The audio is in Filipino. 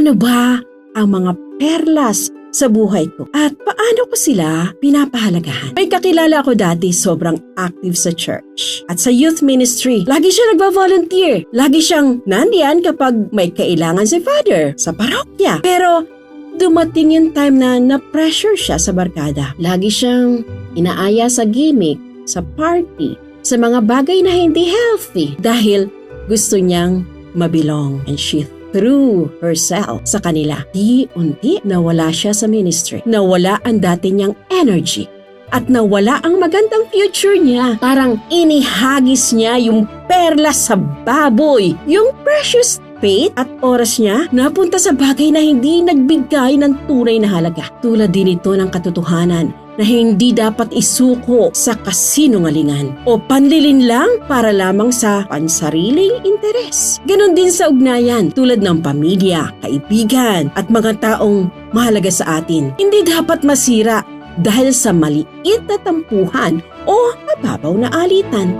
ano ba ang mga perlas sa buhay ko at paano ko sila pinapahalagahan. May kakilala ako dati sobrang active sa church at sa youth ministry. Lagi siya nagba-volunteer. Lagi siyang nandiyan kapag may kailangan si Father sa parokya. Pero dumating yung time na na-pressure siya sa barkada. Lagi siyang inaaya sa gimmick, sa party, sa mga bagay na hindi healthy dahil gusto niyang mabilong, and she threw herself sa kanila. Di-unti nawala siya sa ministry. Nawala ang dati niyang energy. At nawala ang magandang future niya. Parang inihagis niya yung perlas sa baboy. Yung precious faith at oras niya napunta sa bagay na hindi nagbigay ng tunay na halaga. Tulad din ito ng katotohanan na hindi dapat isuko sa kasinungalingan o panlilin lang para lamang sa pansariling interes. Ganon din sa ugnayan tulad ng pamilya, kaibigan at mga taong mahalaga sa atin. Hindi dapat masira dahil sa maliit na tampuhan o mababaw na alitan.